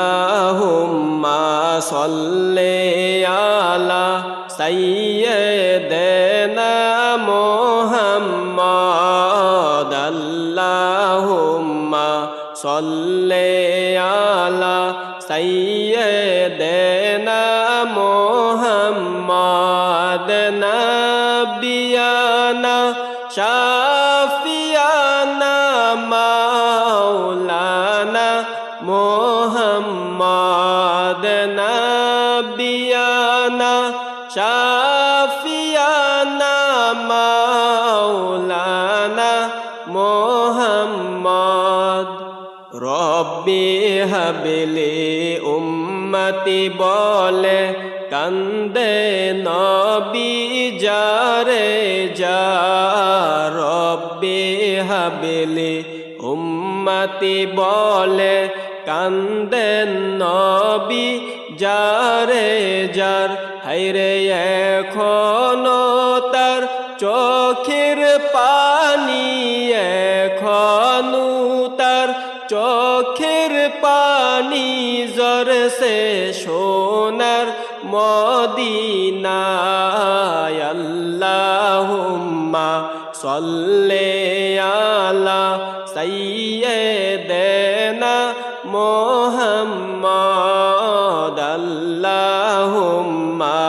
আল্লাহুম্মা সাল্লি আলা সাইয়্যিদিনা মুহাম্মাদ আল্লাহুম্মা সাল্লি আলা সাইয়্যিদিনা মুহাম্মাদ নাবিয়ানা শাফিয়ানা মাওলানা মুহাম্মাদ নাবিয়ানা শাফিয়ানা মাওলানা মুহাম্মাদ রব্বি হাবলি উম্মতি বলে কান্দে নবী যারে যা রব্বি হাবলি উম্মতি বলে কান্দেন নবী যারে যার হায়রে এখনো তার চোখের পানি এখনো তার চোখের পানি জরসে সোনার মদিনায় আল্লাহুম্মা সাল্লি আলা সাইয়্যিদিনা মুহাম্মাদ আল্লাহুম্মা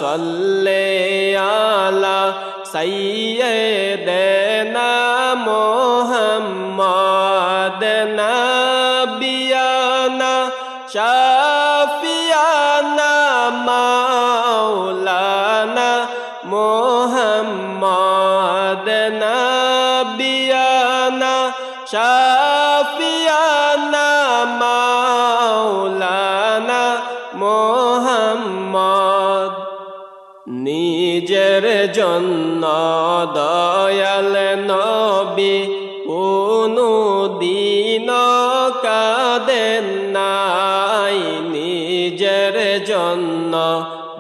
সাল্লি আলা সাইয়্যিদিনা মুহাম্মাদ নাবিয়ানা শাফিয়ানা মাওলানা মুহাম্মাদ নাবিয়ানা শাফিয়ানা মাওলানা মুহাম্মাদ নিজের জন্য দয়াল নবী কোনো দিন কাঁদেন নাই নিজের জন্য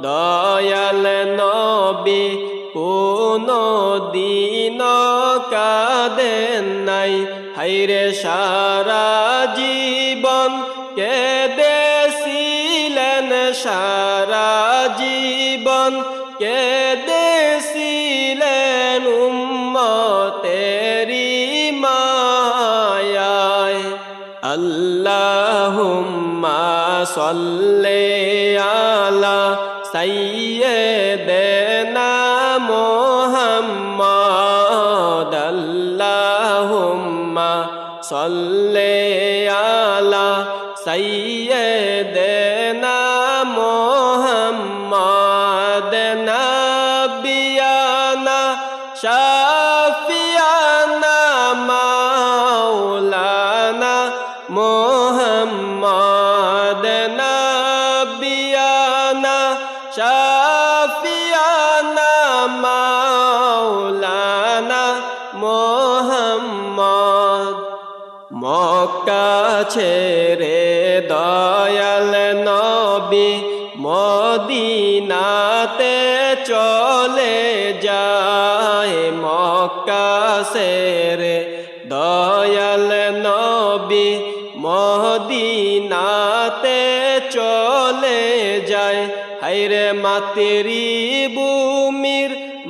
দয়াল নবী কোনো দিন কাঁদেন নাই হায়রে সারা জীবন কেঁদেছিলেন সারা জীবন কেঁদেছিলেন উম্মতেরি মায়ায় আল্লাহুম্মা সাল্লি আলা সাইয়্যিদিনা মুহাম্মাদ আল্লাহুম্মা সাল্লি আলা সাইয়্যিদিনা মুহাম্মাদ নাবিয়ানা শাফিয়ানা মাওলানা মুহাম্মাদ নাবিয়ানা শাফিয়ানা মাওলানা মুহাম্মাদ মক্কা ছেড়ে দয়াল নবী মদিনাতে চলে যায় মক্কা ছেড়ে দয়াল নবী মদিনাতে চলে যায় হায়রে মাতৃভূমির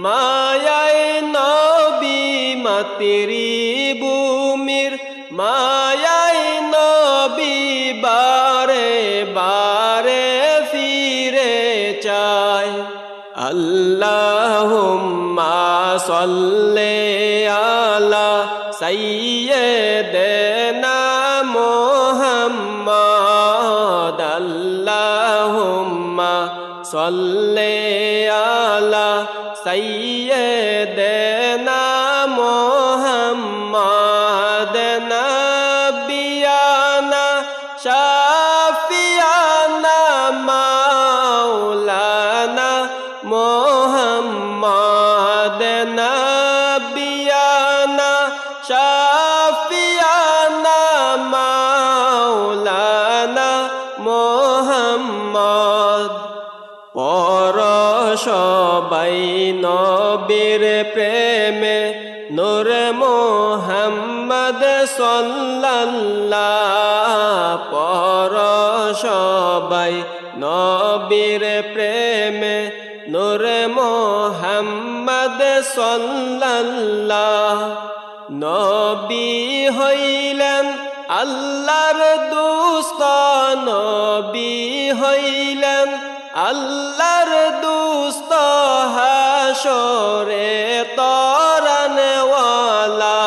মায়ায় নবী মাতৃভূমির মায়ায় নবী বারে বারে ফিরে চায় আল্লাহুম্মা সাল্লি আলা সাইয়্যিদিনা মুহাম্মাদ আল্লাহুম্মা সাল্লি আলা সাইয়্যিদিনা মুহাম্মাদ নাবিয়ানা শাফিয়ানা মাওলানা মুহাম্মাদ নাবিয়ানা শাফিয়ানা মাওলানা মুহাম্মাদ পর সবাই নবীর প্রেমে নূর মুহাম্মদ সাল্লাল্লাহু সবাই নবীর প্রেমে নূরে মুহাম্মদ সাল্লাল্লাহ। নবী হইলেন আল্লাহর দোস্ত, নবী হইলেন আল্লাহর দোস্ত, হাসরে তরানওয়ালা।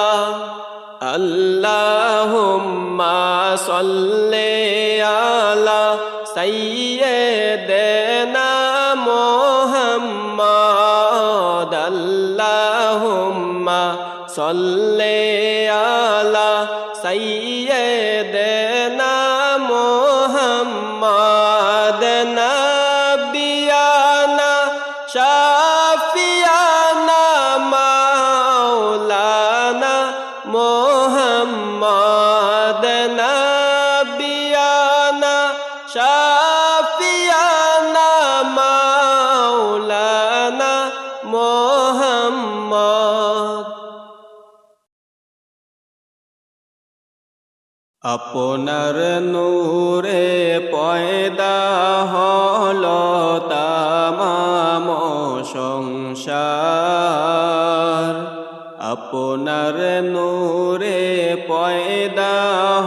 আল্লাহুম্মা সাল্লি আলা সাইয়্যিদিনা মুহাম্মদ। আল্লাহুম্মা সাল্লি আলা সাইয়্যিদিনা মুহাম্মদ। নাবিয়ানা শাফিয়ানা মাওলানা মুহাম্মদ। নাবিয়ানা শাফিয়ানা মাওলানা মুহাম্মদ। আপনার নূরে পয়দা হলো তামাম সংসার। আপনার নূরে পয়দা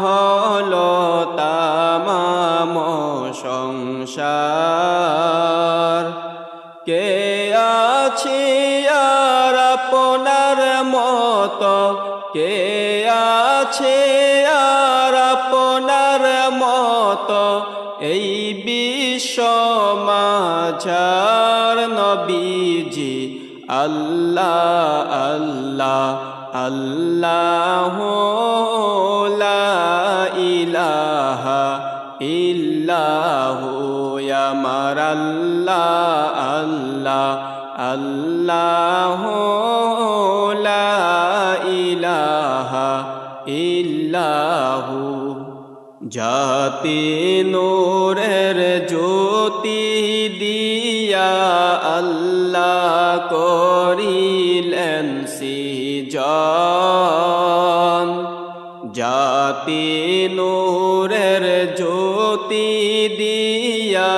হলো তামাম সংসার। কে আছে আর আপনার মতো, কে আছে আর আপনার মতো, এই বিশ্ব মাঝার নবীজি। আল্লাহ আল্লাহ আল্লাহ লা ইলাহা ইল্লাহু আমার আল্লাহ আল্লাহ আল্লাহ লা ইলাহা ইল্লাহু। জাতি নূরের জ্যোতি দিয়া আল্লাহ করিলেন সৃজন। জাতি নূরের জ্যোতি দিয়া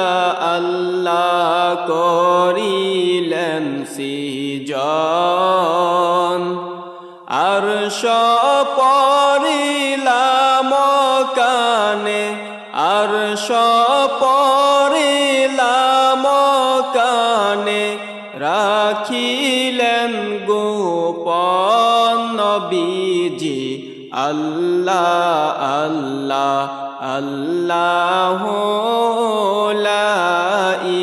আল্লাহ করিলেন সৃজন। আরশ পরিলাম কানে, আরশ পরিলাম কানে, রাখিলেন গোপন নবীজি। আল্লাহ আল্লাহ আল্লাহ লা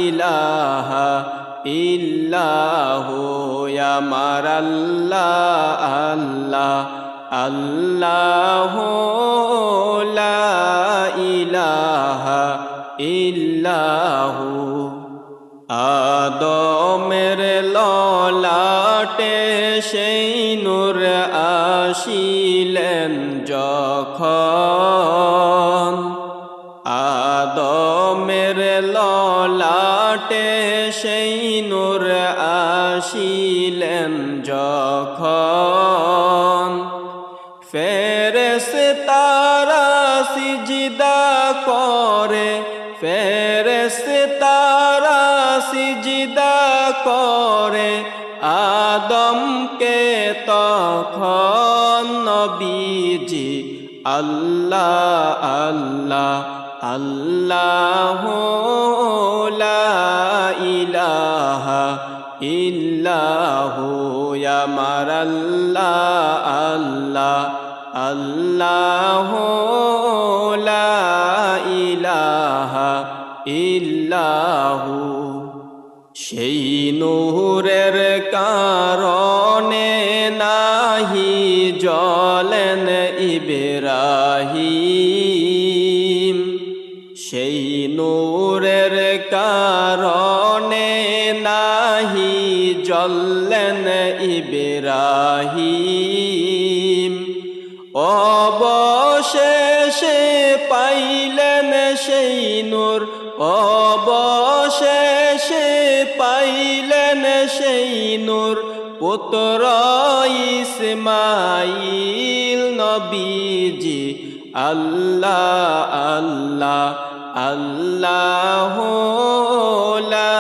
ইলাহা ইল্লাহু আমার আল্লাহ আল্লাহ আল্লাহ লা ইলাহা ইল্লাহু। আদমের ললাটে সেই নূর আসিলেন যখন, আদমের ললাটে সেই নূর আসিলেন যখন, ফেরেশতারা সিজদা করে, ফেরেশতারা সিজদা করে, আদমকে তখন নবীজি। আল্লাহ আল্লাহ আল্লাহ লা ইলাহা ইল্লাহু আমার আল্লাহ আল্লাহ আল্লাহ লা ইলাহা ইল্লাহু। সেই নূরের কারণে নাহি জ্বলেন ইব্রাহিম, সেই নূরের কারণে নাহি জ্বললেন ইব্রাহিম। অবশেষে পাইলেন সেই নূর, অবশেষে পাইলেন সেই নূর, পুত্র ইসমাইল নবীজি। আল্লাহ আল্লাহ আল্লাহু লা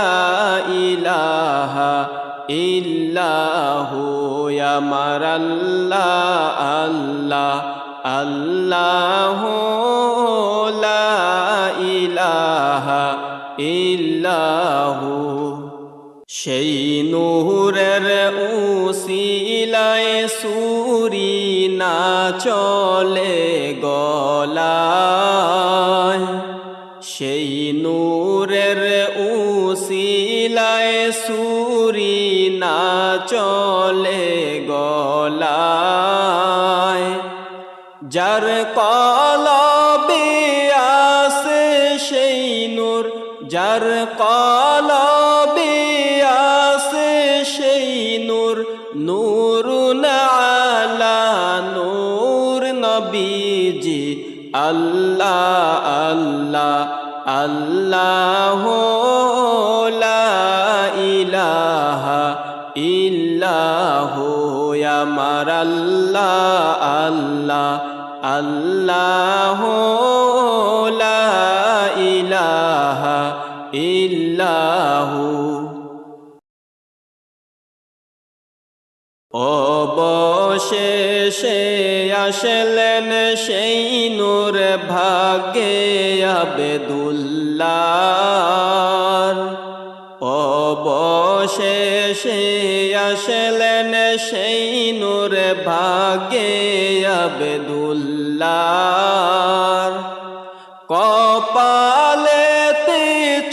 ইলাহা ইল্লাহু আমার আল্লাহ আল্লাহ আল্লাহু লা ইলাহা ইল্লাহু সেই নূরের উসিলায় সুরি না চলে গলায় সেই নূরের উসিলায় সুরি না চলে গলায় যার কলবে আছে সেই নূর যার কলবে আছে সেই নূর নূরুন আলা নূর নবীজি আল্লাহ আল্লাহ আল্লাহু লা ইলাহা ইল্লাহু আমার আল্লাহ আল্লাহ আল্লাহু লা ইলাহা ইল্লাহু অবশেষে আসলেন সেই নূর ভাগ্যে আবদুল্লাহ অবশেষে আসলেন সেই নূর ভাগ্যে আবদুল্লাহ কপালেতে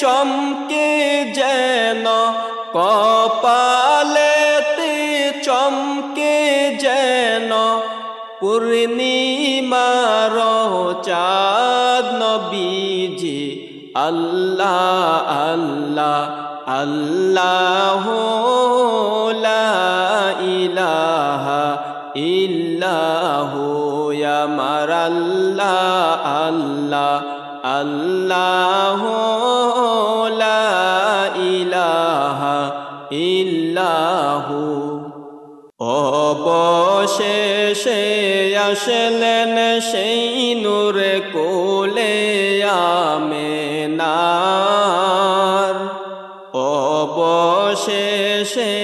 চমকে যেন কপালেতে চমকে যেন পূর্ণিমার চাঁদ নবীজি আল্লাহ আল্লাহ আল্লাহু লা ইলাহা ইল্লাহু আমার আল্লাহ আল্লাহ আল্লাহু লা ইলাহা ইল্লাহু অবশেষে আসলেন সেই নূর কোলে আমেনার অবশেষে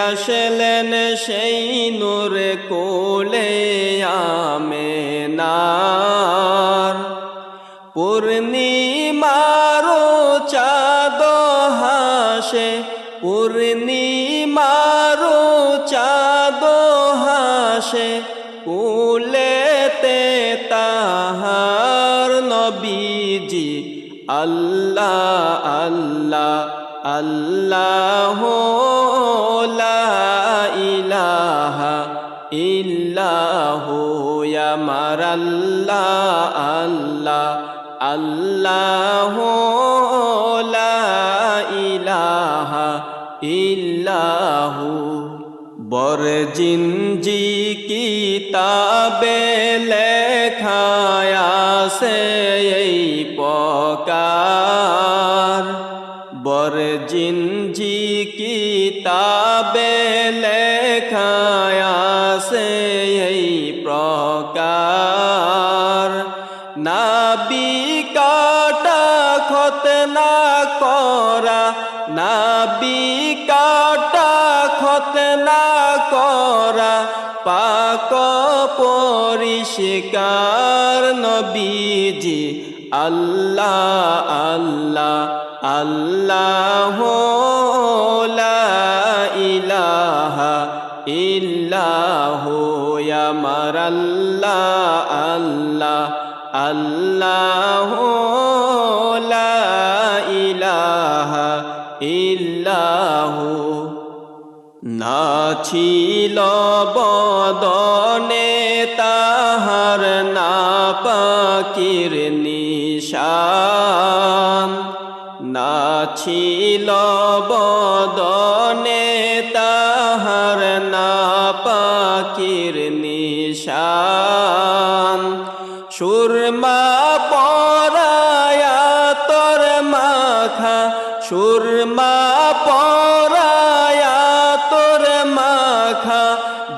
আসলেন সেই নূর কোলে আমেনার পূর্ণিমার চাঁদ হাসে পূর্ণিমার চাঁদ হাসে কুলেতে তাহার নবীজি আল্লাহ আল্লাহ আল্লাহু লা ইলাহা ইল্লাহু আমার আল্লাহ আল্লাহ আল্লাহু লা ইলাহা ইল্লাহু বরজিনজি কিতাবে লেখা আছে এই প্রকার বরজিনজি কিতাবে লেখা আছে এই প্রকার নাবি কাটা খতনা করা নাবি কাটা খতনা করা পাক পরিষ্কার নবীজি আল্লাহ আল্লাহ আল্লাহু লা ইলাহা ইল্লাহু আমার আল্লাহ আল্লাহ আল্লাহু লা ইলাহা ইল্লাহু না ছিল বদনে তাহার না পাকির নিশান না ছিল বদনে তাহার না পাকির নিশান সুরমা পরায়া তোর মাখা সুরমা পরায়া তোর মাখা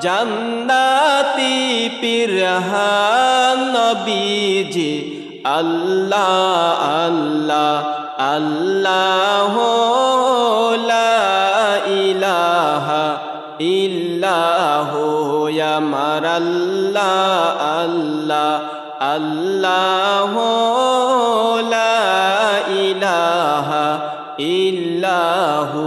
জান্নাতি পিরহান নবীজি আল্লাহ আল্লাহ আল্লাহ লা ইলাহা ইল্লাহু আমার আল্লাহ আল্লাহ আল্লাহ লা ইলাহা ইল্লাহু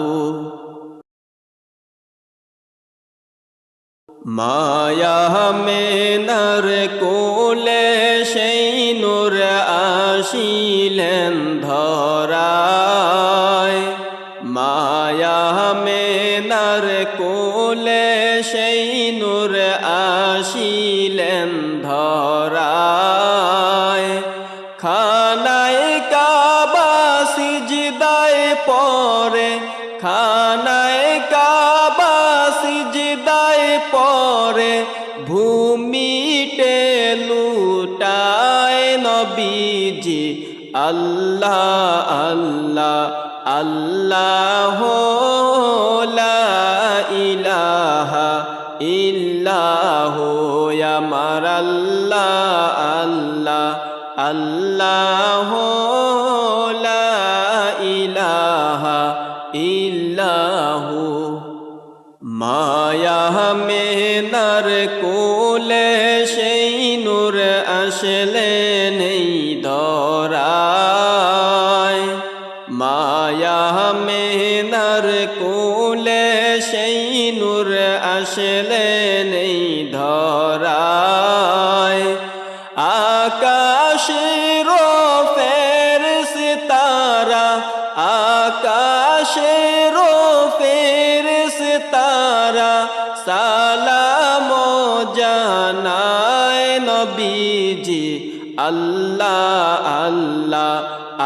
মায়া মেনার কোলে সেই নূর আসিলেন ধরায় মায়া মেনার কোলে সেই নূর আসিলেন ধরায় খানায় কাবা সিজদায় পরে খানায় কাবা সিজদায় পরে ভূমিতে লুটায় নবীজি আল্লাহ আল্লাহ আল্লাহ লা ইলাহা ইল্লাহু আমার আল্লাহ আল্লাহ আল্লাহ লা ইলাহা ইল্লাহু মায়া মেনার কোলে সেই নূর আসলেন এই ধরায় মায়া মেনার কোলে সেই নূর আসলেন এই ধরায় আকাশের ফেরেশতারা আকাশের ফেরেশতারা সালাম জানায় নবীজি আল্লাহ আল্লাহ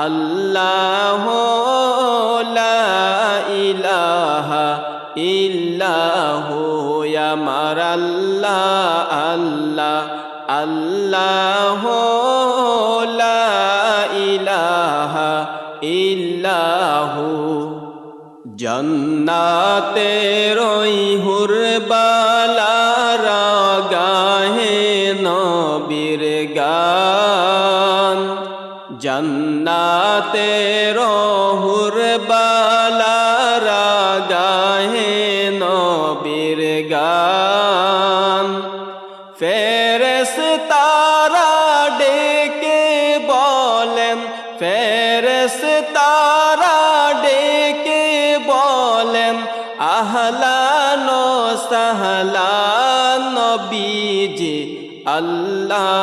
আল্লাহ লা ইলাহা ইল্লাহু আমার আল্লাহ আল্লাহ আল্লাহ লা ইলাহা ইল্লাহু জান্নাতের ওই হুরবালারা গাহে নবীর গান জান্নাতের হুরবালারা গাহে নবীর গান ফেরেশতারা ডেকে বলেন ফেরেশতারা ডেকে বলেন আহলান ও সাহলান নবীজি আল্লাহ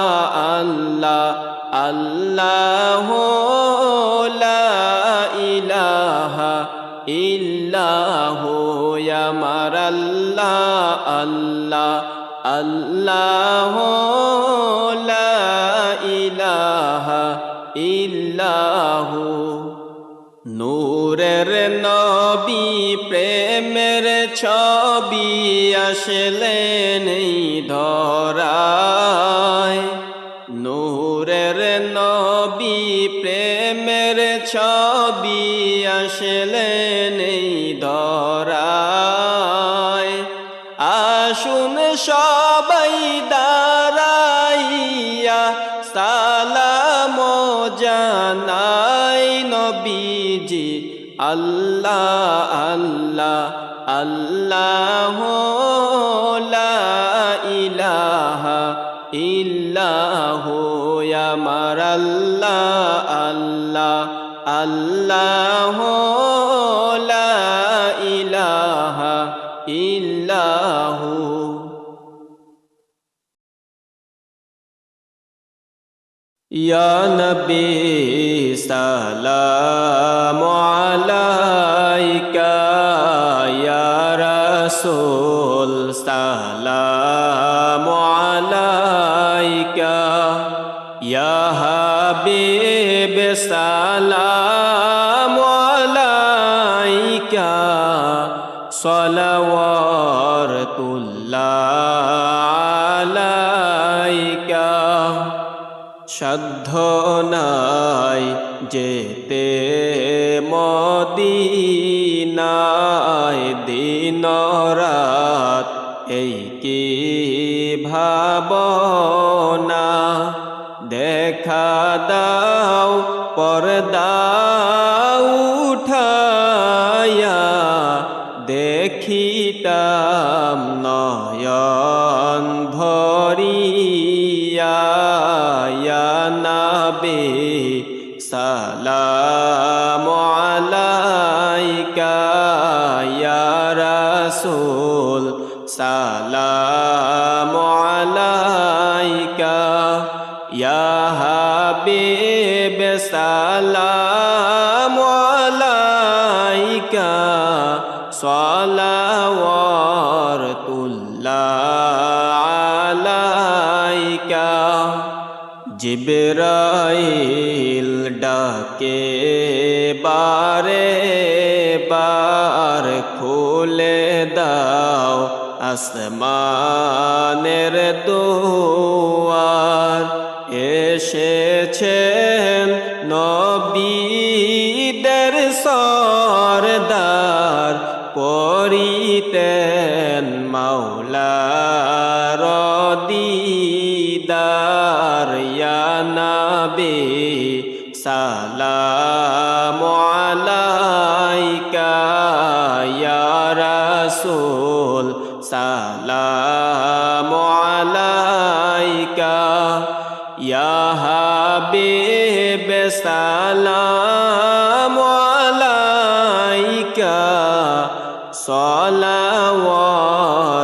আল্লাহ আল্লাহ লা ইলাহা ইল্লাহু আমার আল্লাহ আল্লাহ আল্লাহ লা ইলাহা ইল্লাহু নূরের নবী প্রেমের ছবি আসলেন এই ধরায় নূরের নবী প্রেমের ছবি আসলেন এই ধরায় আসুন সবাই দাঁড়াইয়া সালাম জানাই নবীজি আল্লাহ আল্লাহ আল্লাহ লা ইলাহা ইল্লাহু আমার আল্লাহ আল্লাহ আল্লাহ লা ইলাহা ইল্লাহু ইয়া নবী সালামু আলাইকা ইয়া রাসূল সালামু আলাইকা ইয়া হাবিব সালামু আলাইকা সালাওয়াতুল্লাহ আলাইকা সাধ্য নাই যেতে মদিনায় দিন রাত এই কি ভাবনা দেখ দেখা দাও পর্দা উঠায়া দেখিতাম নয়ন ভরিয়া ইয়া নবী সালামু আলাইকা ইয়া রাসূল সালামু আলাইকা ইয়া হাবিব সালামু আলাইকা সালাওয়াতুল্লাহ আলাইকা জিবরাইল ডাকে বারে বার খুলে দাও আসমানের দুয়ার এসেছেন নবীদের সরদার করিতেন মাওলার দিদার ইয়া নবী সালামু আলাইকা ইয়া রাসূল সালামু আলাইকা ইয়া হাবিব সালামু আলাইকা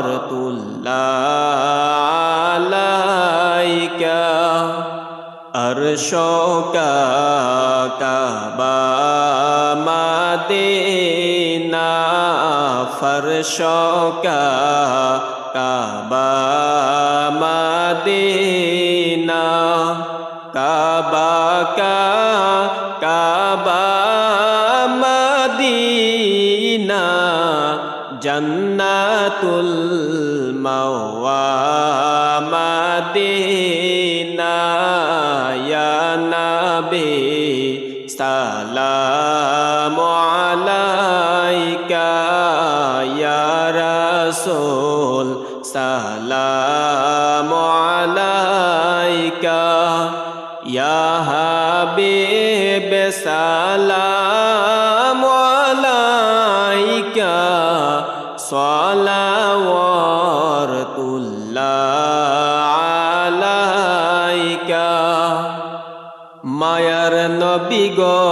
সালাওয়াতুল্লাহ আলাইকা अर्श का काबा मदीना फर्श का काबा मदीना काबा का काबा मदीना जन्नतुल मवा मदीना या नबी सलामु अलैका या रसूल सलामु अलैका या हबीब सलामु अलैका सलावतुल्लाह আলাইকা মায়ার নবী গো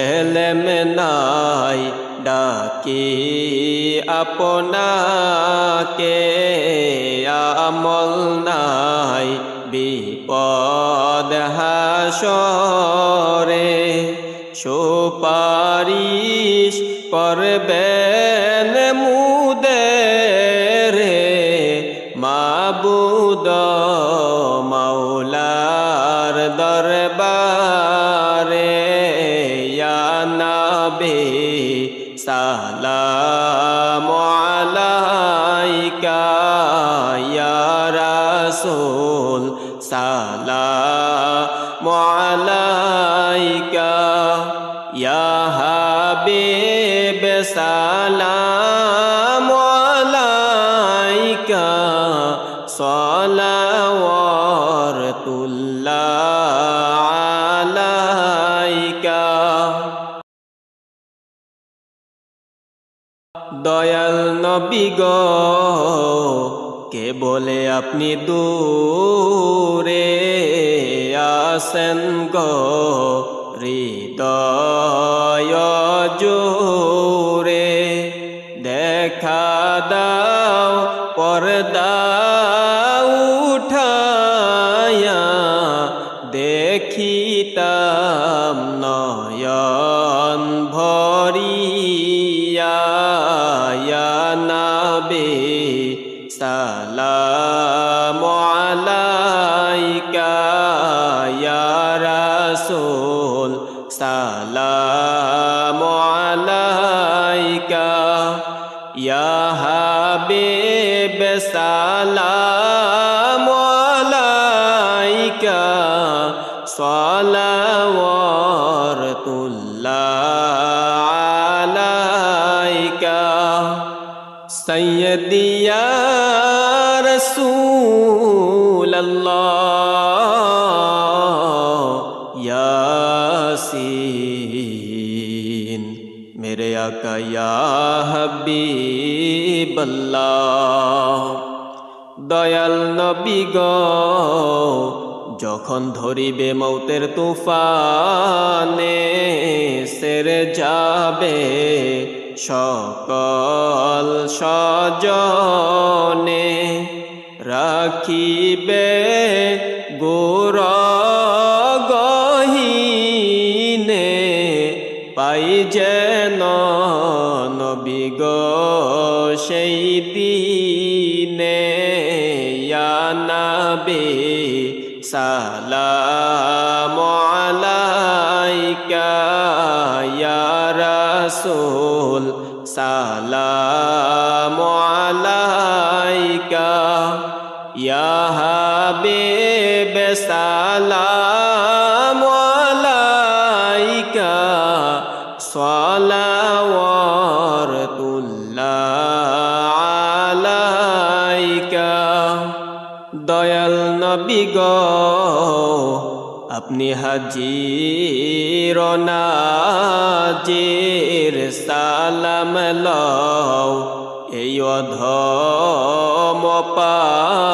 এলেম নাই ডাকি আপনাকে আমল নাই বিপদ হাসরে সুপারিশ করবেন মুদেরে মাবুদ মাওলার দরবারে ইয়া নবী সালামু আলাইকা ইয়া রাসূল সালামু আলাইকা ইয়া হাবিব সালামু আলাইকা সালাওয়াতুল্লাহ আলাইকা দয়াল নবী গো কে বলে আপনি দূরে আসেন গো হৃদয় জোরে দেখা দাও পর্দা উঠায়া দেখিতাম নয়ন ভরিয়া ইয়া নবী সালামু আলাইকা ইয়া রাসূল সালামু আলাইকা ইয়া হাবিব সালামু আলাইকা সালাওয়াতুল্লাহ আলাইকা সাইয়্যিদি ইয়া রাসূলাল্লাহ यासीन मेरे आका या হাবিবাল্লাহ। দয়াল নবী গো যখন ধরিবে মৌতের তুফানে, সেরে যাবে সকল স্বজনে, রাখিবে গোর গহীনে, পাই যেন নবী গো সেই দিনে। ইয়া নবী সালাম আলাইকা, ইয়া রাসূল সালাম আলাইকা, ইয়া হাবিব সালাম আলাইকা, সালাওয়াতুল্লাহ আলাইকা। দয়াল নবী গো আপনি হাজির নাজির সালাম লও, এই অধম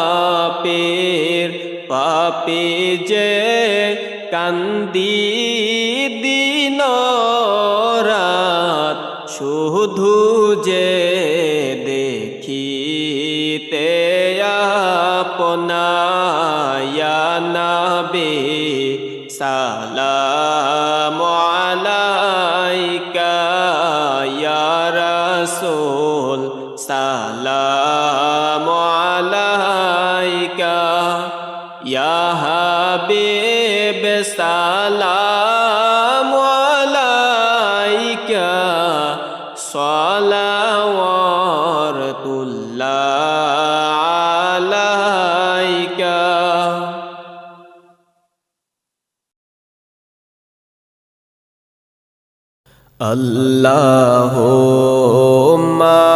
পাপীর পাপী যে কান্দি দিন রাত, শুধু যে দেখিতে আপনা। ইয়া নবী সালাম আলাইকা, ইয়া রাসূল সালাম আলাইকা, ইয়া হাবিব সালাম আলাইকা, সালাওয়াতুল্লাহ আলাইকা। আল্লাহুম্মা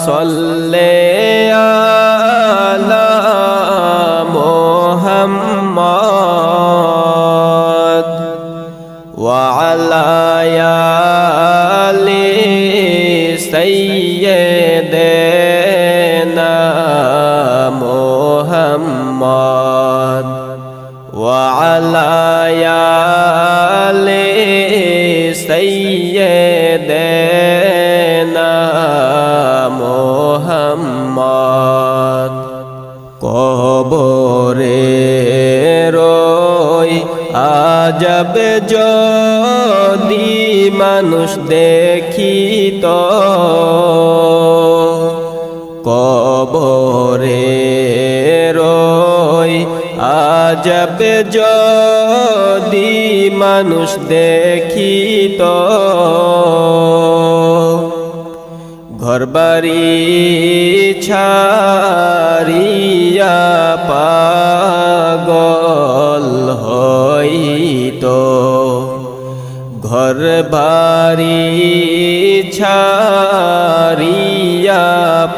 সাল্লি আলা মুহাম্মাদ ওয়া আলা আলি সাইয়্যিদিনা মুহাম্মাদ ওয়া আলা আলি সাইয়্যিদিনা মুহাম্মাদ। কবরে রই আজব যদি মানুষ দেখিত, কবরে রই আজব যদি মানুষ দেখিত, ঘরবাড়ি ছাড়িয়া পাগল হইত, ঘরবাড়ি ছাড়িয়া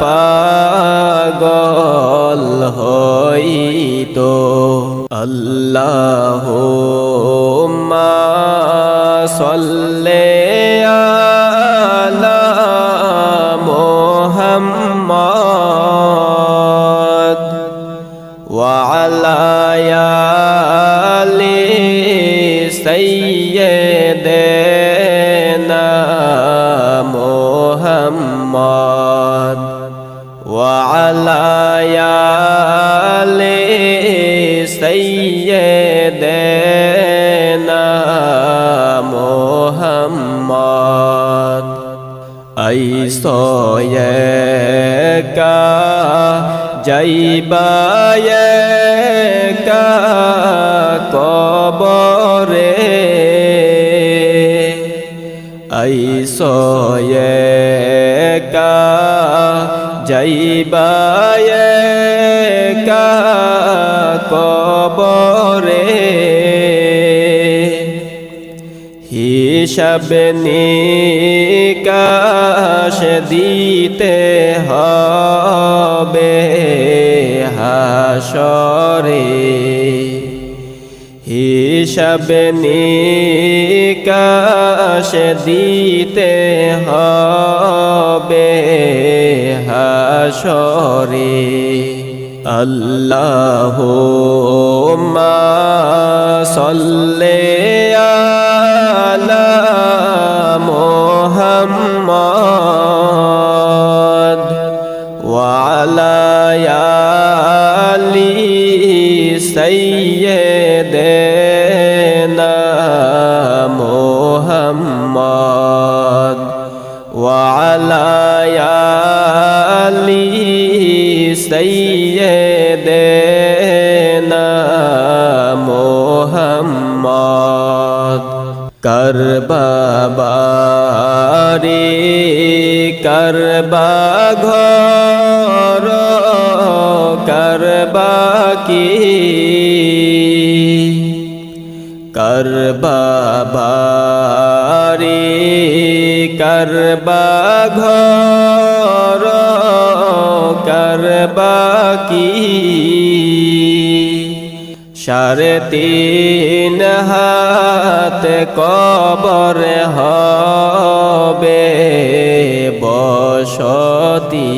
পাগল হইত। আল্লাহুম্মা সাল্লি আলা মুহাম্মাদ ওয়া আলা আলি সাইয়্যিদিনা মুহাম্মাদ ওয়া আলা আলি সাইয়্যিদিনা মুহাম্মাদ। আইসো একা যাইবা একা কবরে, আইসো একা যাইবা একা কবরে, হিসাব নিকাশ দিতে হবে হাসরে, হিসাব নিকাশ দিতে হবে হাসরে। আল্লাহুম্মা সাল্লি আলা মুহাম্মাদ ওয়া আলা আলি সাইয়্যিদিনা মুহাম্মাদ ওয়া আলা আলি সাইয়্যিদিনা মুহাম্মাদ। করবা বাড়ি করবা ঘর করবা কি, করবা বাড়ি করবা ঘর করবা কি, 3.5 হাত কবর হবে বসতি,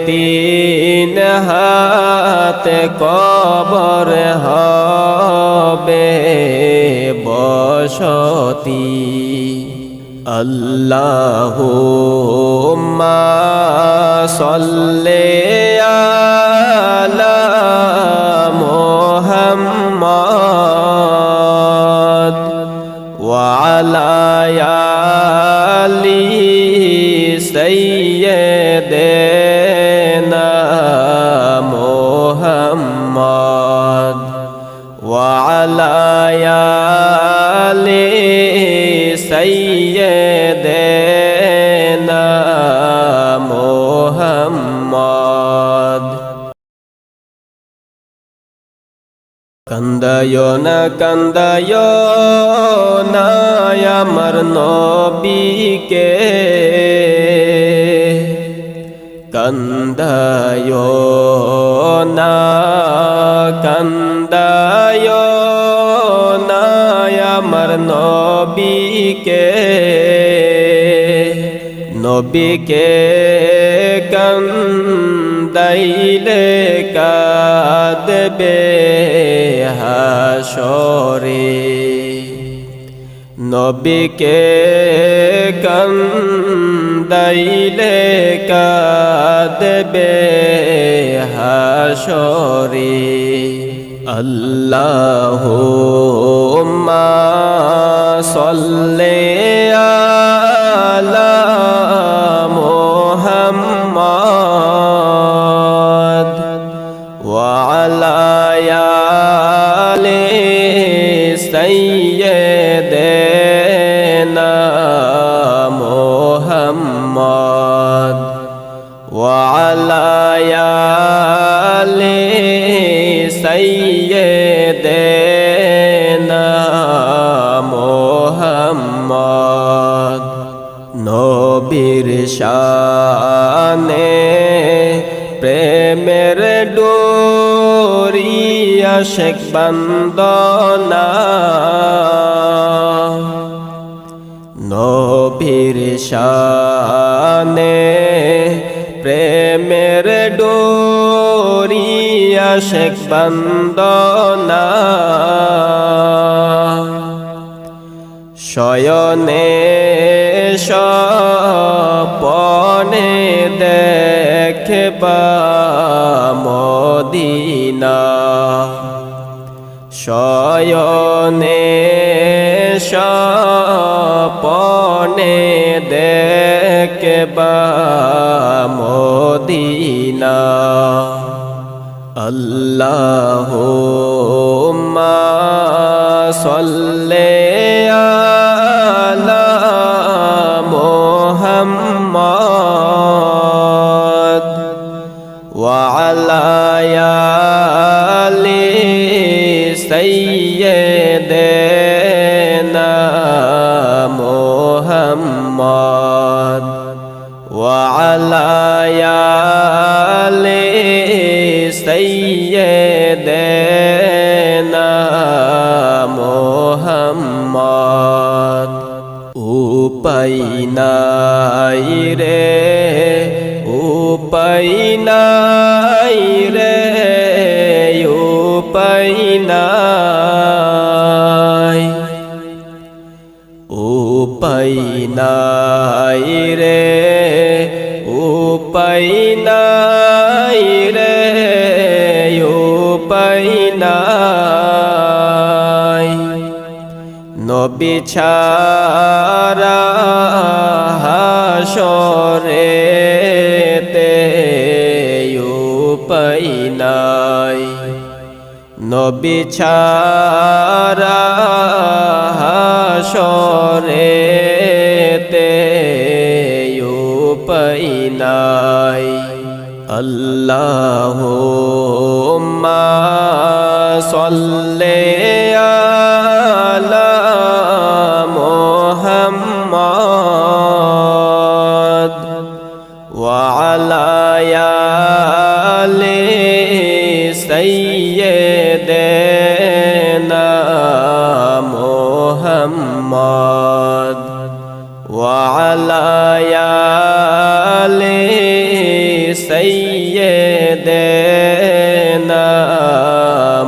3.5 হাত কবর হবে বসতি। আল্লাহুম্মা সাল্লি আলা মুহাম্মাদ ওয়া আলা আলি সাইয়্যিদিনা মুহাম্মাদ ওয়া আলা আলি সাইয়্যিদিনা মুহাম্মাদ। কান্দায়ো না আমার নবীকে, কান্দায়ো না আমার নবীকে, নবীকে কান্দাইলে কাঁদবে হাসরে, নবীকে কান্দাইলে কাঁদবে হাসরে। আল্লাহুম্মা সাল্লি আলা মুহাম্মাদ ওয়া আলা আলি সাইয়্যিদিনা মুহাম্মাদ ওয়া আলা আলি সাইয়্যিদিনা মুহাম্মাদ। নবীর শানে প্রেমের ডোরি আশিক বন্দনা, নবীর শানে প্রেমের ডোরি আশিক বন্দনা, শয়নে স্বপনে দেখবা মদিনা, শয়নে স্বপনে দেখবা মদিনা। আল্লাহুম্মা সাল্লি আলা মুহাম্মাদ ওয়া আলা আলি সাইয়্যিদিনা মুহাম্মাদ ওয়া আলা আলি সাইয়্যিদিনা দেনা মোহাম্মদ উপায় নাই রে উপায় নাই রে উপায় নাই উপায় নাই রে উপায় নাই রে উপায় নাই নবী ছাড়া হাসরেতে উপায় নাই নবী ছাড়া হাসরেতে উপায় নাই আল্লাহুম্মা সাল্লি আলা মুহাম্মাদ ওয়া আলা আলি সাইয়্যিদিনা মুহাম্মাদ ওয়া আলা আলি সাইয়্যিদিনা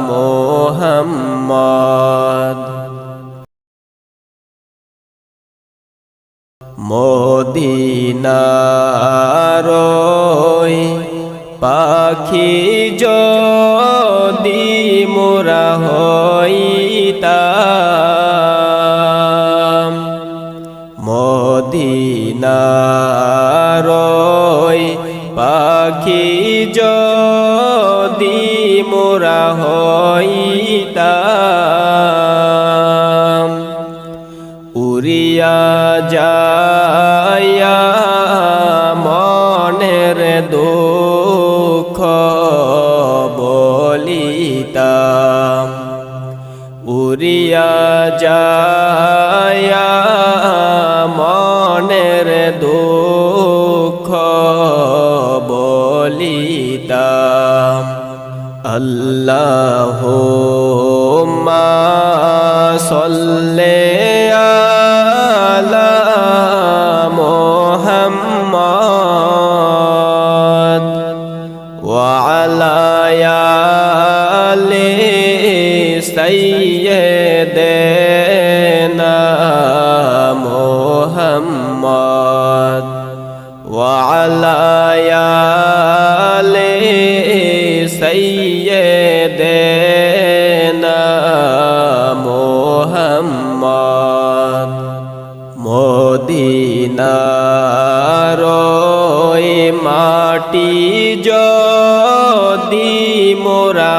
মুহাম্মাদ মদিনার ওই পাখি যদি মোরা হইতাম মদিনার ওই পাখি যদি মোরা হইতাম উড়িয়া যায়া মনের দুঃখ বলিতাম উড়িয়া যায়া মনের দুঃখ বলিতাম আল্লাহুম্মা সাল্লি আলা মুহাম্মাদ ওয়া আলা আলি সাইয়্যিদিনা মুহাম্মাদ ওয়া আলা আলি সাইয়্যিদিনা মুহাম্মাদ মদিনার ওই মাটি যদি মোরা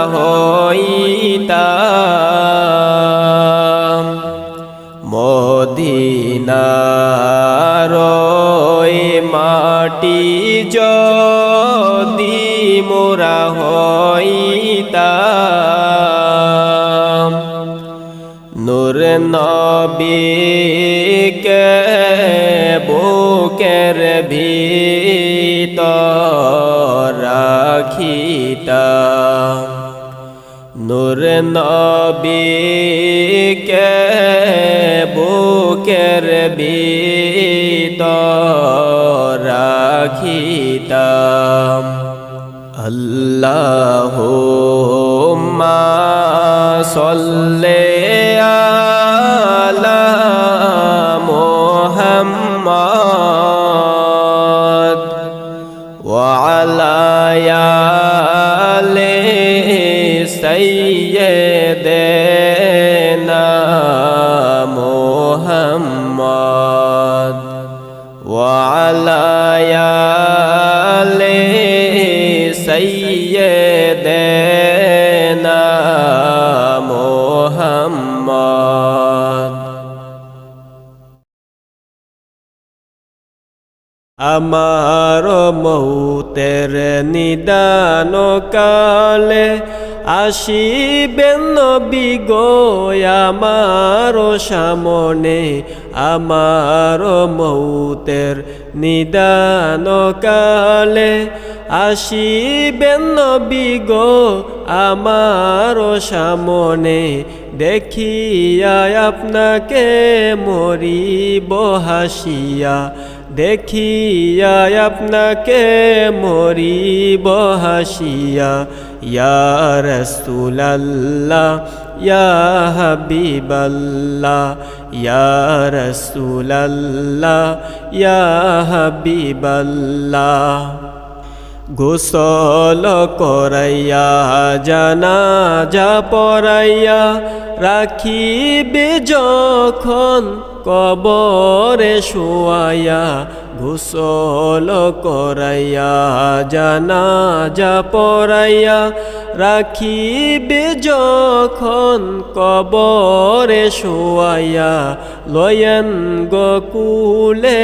হইতাম মদিনার ওই মাটি যদি মোরা হইতাম নূর নবীকে বুকের ভিতর রাখিতাম নূর নবীকে বুকের ভিতর রাখিতাম আল্লাহুম্মা সাল্লি আলা মুহাম্মাদ ওয়া আলা আলি সাইয়্যিদিনা মুহাম্মাদ ওয়া আলা আলি সাইয়্যিদিনা মুহাম্মাদ আমার মৌতের নিদান কালে আসিবেন নবী গো আমার সামনে আমার মৌতের নিদান কালে আসিবেন নবী গো আমার সামনে দেখিয়া আপনাকে মরিব হাসিয়া দেখিয়া আপনাকে মরিব হাসিয়া ইয়া রাসূলুল্লাহ ইয়া হাবিবাল্লাহ ইয়া রাসূলুল্লাহ ইয়া হাবিবাল্লাহ গোসল করাইয়া জানাজা পড়াইয়া রাখিবে যখন কবরে শুয়াইয়া গোসল করাইয়া জানাজা পড়াইয়া রাখিবে যখন কবরে শুয়াইয়া লয়েন গোকুলে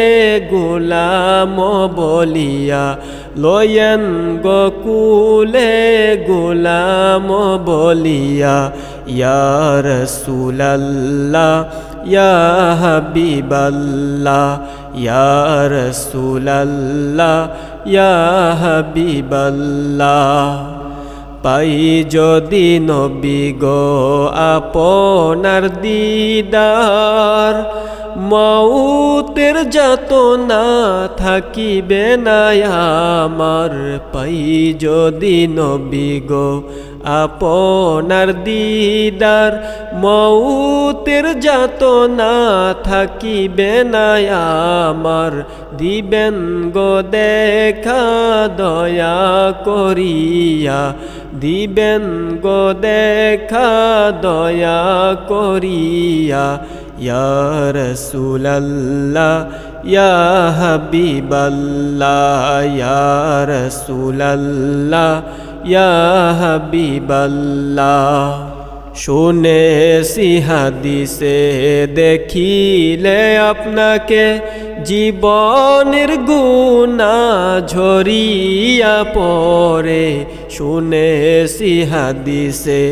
গোলাম বলিয়া লয়েন গোকুলে গোলাম বলিয়া ইয়া রাসূলুল্লাহ ইয়া হাবিবাল্লাহ ইয়া রাসূলুল্লাহ ইয়া হাবিবাল্লাহ পাই যদি নবী গো আপনার দিদার মউতের যাতনা থাকিবে না আমার পাই যদি নবী গো আপনার দিদার মউতের যাতনা থাকিবে না আমার দিবেন গো দেখা দয়া করিয়া দিবেন গো দেখা দয়া করিয়া ইয়া রাসূলুল্লাহ ইয়া হাবিবাল্লাহ ইয়া রাসূলুল্লাহ ইয়া হাবিবাল্লাহ শুনেছি হাদিসে দেখিলে আপনাকে জীবনের গুনাহ ঝরিয়া পড়ে শুনেছি হাদিসে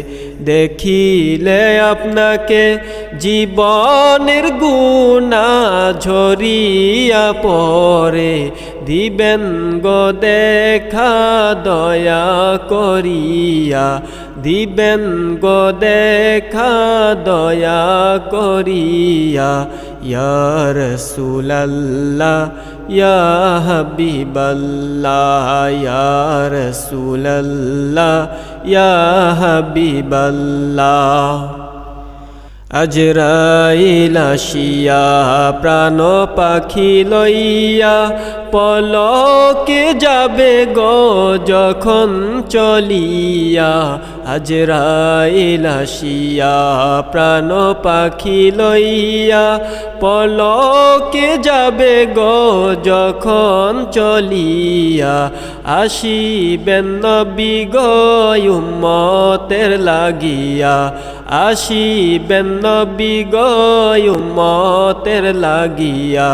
দেখিলে আপনাকে জীবনের গুনাহ ঝরিয়া পড়ে দিবেন গো দেখা দয়া করিয়া দিবেন গো দেখা দয়া করিয়া ইয়া রাসূলুল্লাহ ইয়া হাবিবাল্লাহ ইয়া রাসূলুল্লাহ ইয়া হাবিবাল্লাহ আজরাইল আসিয়া প্রাণ পাখি লইয়া পলকে যাবে গো যখন চলিয়া আজরাইল আসিয়া প্রাণ পাখি লইয়া পলকে যাবে গো যখন চলিয়া আসিবেন নবী গো উম্মতের লাগিয়া আসিবেন নবী গো উম্মতের লাগিয়া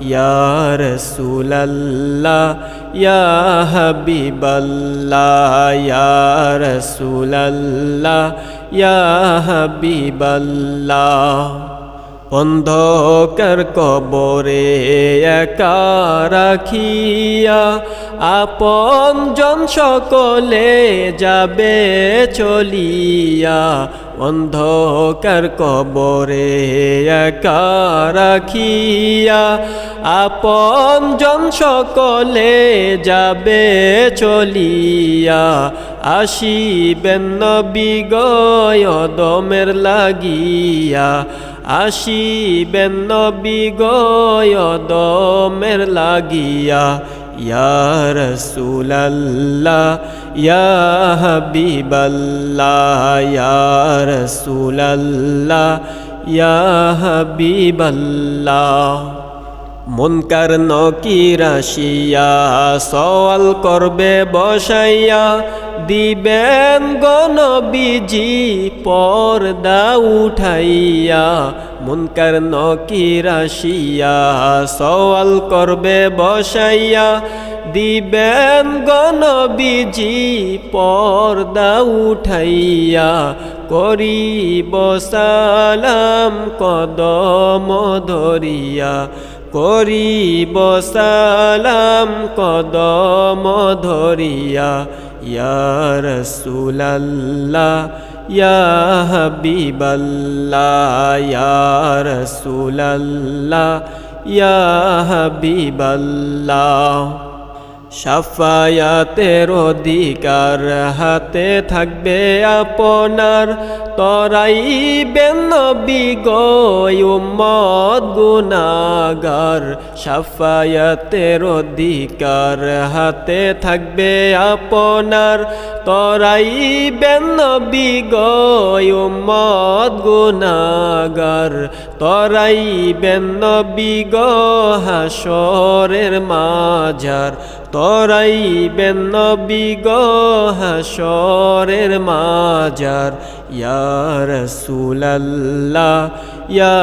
ইয়া রাসূলুল্লাহ ইয়া হাবিবাল্লাহ ইয়া রাসূলুল্লাহ ইয়া হাবিবাল্লাহ অন্ধকার কবরে একা রাখিয়া আপন জন সকলে যাবে চলিয়া অন্ধকার কবরে একা রাখিয়া আপন জন সকলে যাবে চলিয়া আসিবেন নবী গো অদমের লাগিয়া আসিবেন নবী গো অদমের লাগিয়া ইয়া রাসূলুল্লাহ ইয়া হাবিবাল্লাহ ইয়া রাসূলুল্লাহ ইয়া হাবিবাল্লাহ মুনকার নকির আসিয়া সওয়াল করবে বসাইয়া দিবেন গো নবীজি পর্দা উঠাইয়া মুনকার নকির আসিয়া সওয়াল করবে বসাইয়া দিবেন গণবিজি পর্দা উঠাইয়া করিব সালাম কদম ধরিয়া করিব সালাম কদম ধরিয়া ইয়া রাসূলাল্লাহ ইয়া হাবিবাল্লাহ ইয়া রাসূলাল্লাহ ইয়া হাবিবাল্লাহ শাফায়াতের অধিকার হাতে থাকবে আপনার তরাইবেন নবী গো উম্মত গুনাহগার শাফায়াতের অধিকার হাতে থাকবে আপনার তরাইবেন নবী গো উম্মত গুনাহগার তরাইবেন নবী গো হাসরের মাঝার তরাইবেন নবী গো হাসরের মাঝার ইয়া রাসূলাল্লাহ ইয়া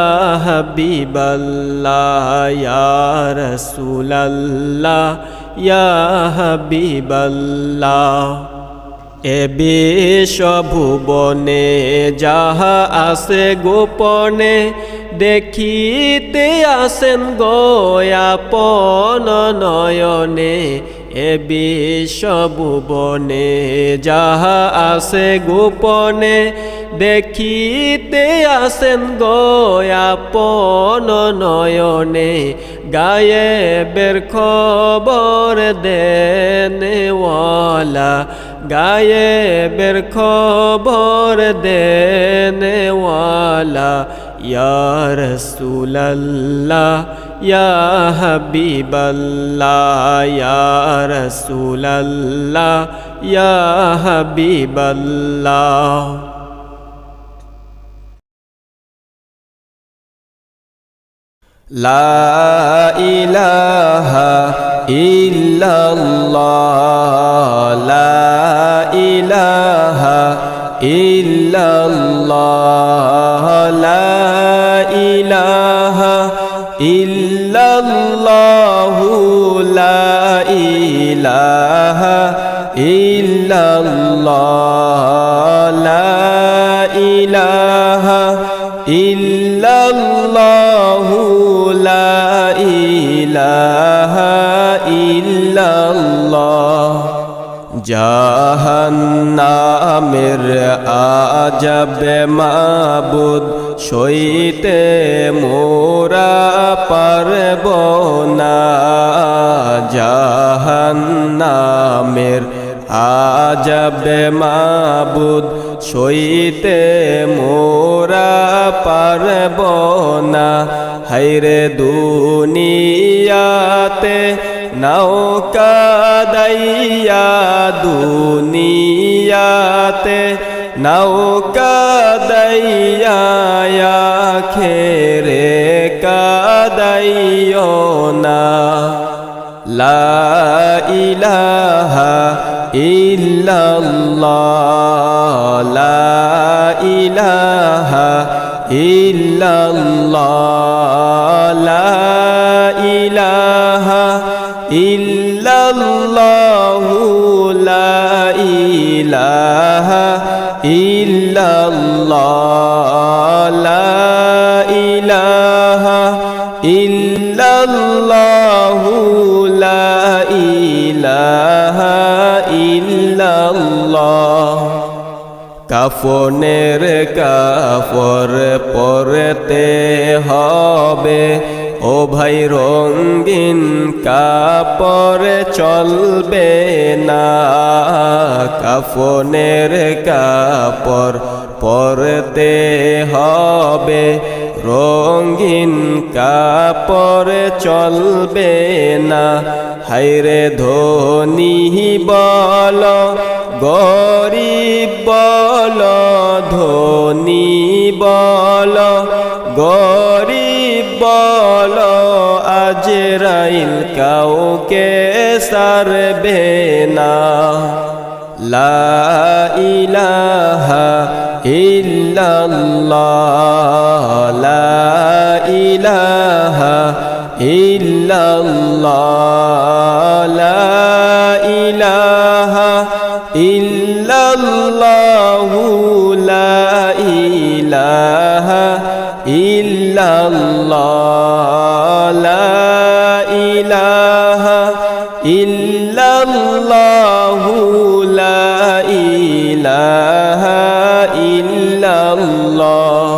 হাবিবাল্লাহ ইয়া রাসূলাল্লাহ ইয়া হাবিবাল্লাহ এ বিশ্বভুবনে যাহা আছে গোপনে দেখিতে আসেন গো আপন নয়নে এ বিশ্বভুবনে যাহা আছে গোপনে দেখিতে আসেন গো আপন নয়নে গায়েবের খবর দেনেওয়ালা গায়েবের খবর দেনেওয়ালা ইয়া রাসূলাল্লাহ ইয়া হাবিবাল্লাহ ইয়া রাসূলাল্লাহ ইয়া হাবিবাল্লাহ লা ইলাহা ইল্লাল্লাহ লা ইলাহা ইল্লাল্লাহ লা ইলাহা ইল্লাল্লাহ লা ইলাহা ইল্লাল্লাহ লা ইলাহা ইল্লাল্লাহ লা ইলাহা ইল্লাল্লাহ জাহান্নামের আযাবে মাবুদ সইতে মোরা পারব না জাহান্নামের আযাবে মাবুদ সইতে মোরা পারব না হায়রে দুনিয়াতে নৌকা দাইয়া দুনিয়াতে নৌকা দাইয়া আখেরে কাদাইও না লা ইলাহা ইল্লাল্লাহ লা ইলাহা ইল্লাল্লাহ লা ইলাহা ইল্লাল্লাহ লা ইলাহা ইল্লাল্লাহ লা ইলাহা ইল্লাল্লাহ লা ইলাহা ইল্লাল্লাহ কাফনের কাফর পরতে হবে ও ভাই রঙিন কাপড় চলবে না কাফনের কাপড় পরতে হবে রঙিন কাপড় চলবে না হায়রে ধনী বল গরিব বল ধনী বল গরিব বল আজরাইল কাউকে সারবে না লা ইলাহা ইল্লাল্লাহ লা ইলাহা ইল্লাল্লাহ লা ইলাহা ইল্লাল্লাহ লা ইলাহা ইল্লাল্লাহু লা ইলাহা ইল্লাল্লাহ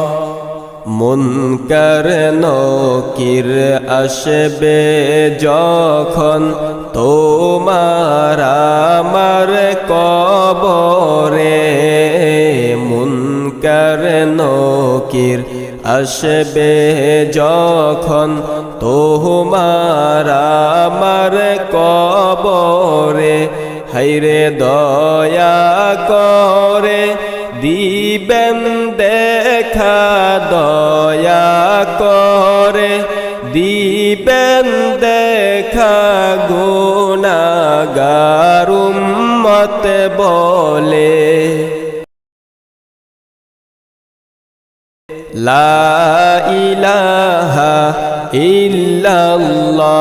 মুনকার নকির আসবে যখন তোমার আমার কবরে মুনকার নকির আসবে যখন তোমার আমার কবরে হায়রে দয়া করে দিবেন দেখা দয়া করে দিবেন দেখা গুনাহগার উম্মত বলে লা ইলাহা ইল্লাল্লাহ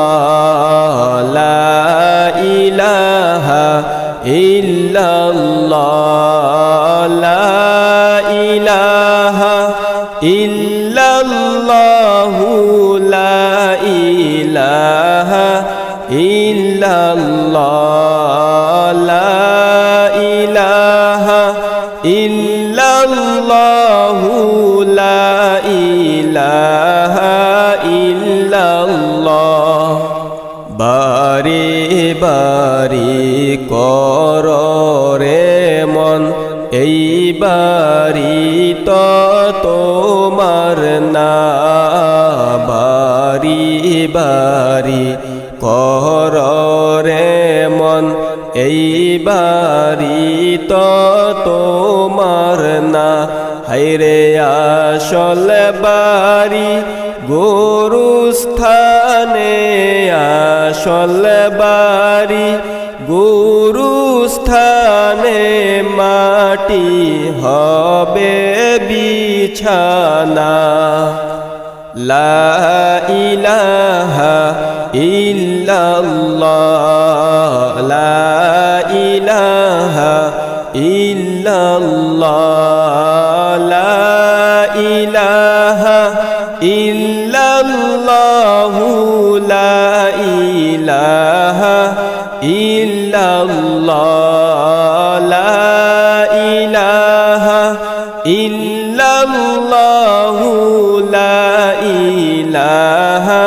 লা ইলাহা ইল্লাল্লাহ লা ইলাহা ইল্লাল্লাহু লা ইলাহা ইল্লাল্লাহ লা ইলাহা ইল্লাল্লাহু লা ইলাহা ইল্লাল্লাহ বারি বারি কর রে মন এই বারি তো তোমার না বারি বারি কর রে মন এই বারি তো তোমার না হায়রে আসল বাড়ি গুরুস্থানে আসল বাড়ি গুরুস্থানে মাটি হবে বিছানা লা ইলাহা ইল্লাল্লাহ লা ইলাহা ইল্লাল্লাহ লা ইলাহা ইল্লাল্লাহু লা ইলাহা ইল্লাল্লাহ লা ইলাহা ইল্লাল্লাহু লা ইলাহা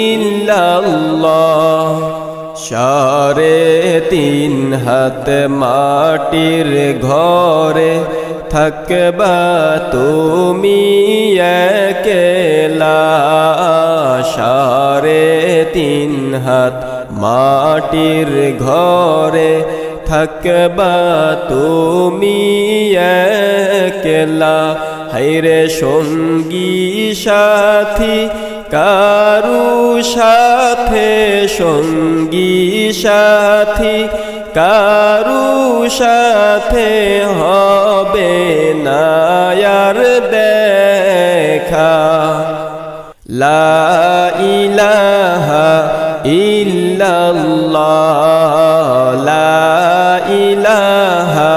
ইল্লাল্লাহ সাড়ে তিন হাত মাটির ঘরে থাকবা তুমি একলা সাড়ে তিন হাত মাটির ঘরে থাকবা তুমি একলা হায়রে সঙ্গী সাথী কারু সাথে সঙ্গী সাথী কারু সাথে হবে না আর দেখা লা ইলাহা ইল্লাল্লাহ লা ইলাহা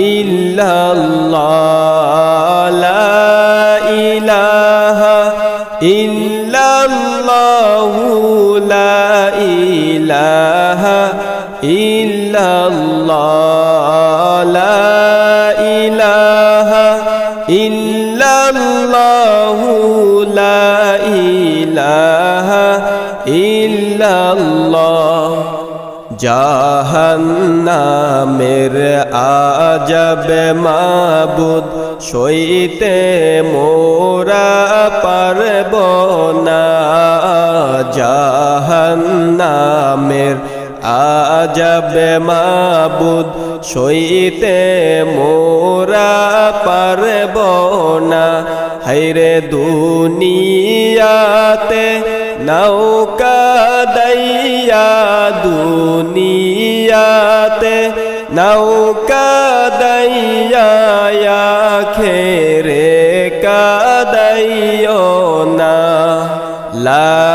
ইল্লাল্লাহ লা ইলাহা ইল্লাল্লাহু লা ইলাহা ইল্লাল্লাহ লা ইলাহা ইল্লাল্লাহু লা ইলাহা ইল্লাল্লাহ জাহান্নামের আযাব মাবুদ সইতে মোরা পারব না জাহান্নামের আযাব মাবুদ সইতে মোরা পারব না হায়রে দুনিয়াতে নৌকা দাইয়া দুনিয়াতে নৌকা দাইয়া খেরে কাদাইও না লা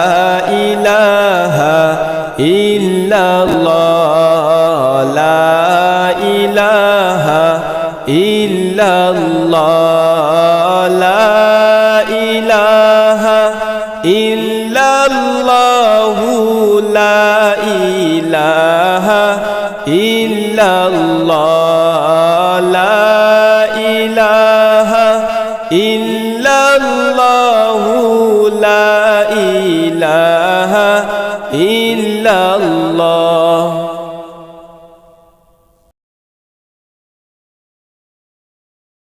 ইলাহা ইল্লাল্লাহ লা ইলাহা ইল্লাল্লাহ লা ইলাহা ইল্লাল্লাহু লা ইলাহা ইল্লাল্লাহ লা ইলাহা ইল্লাল্লাহু লা ইলাহা ইল্লাল্লাহ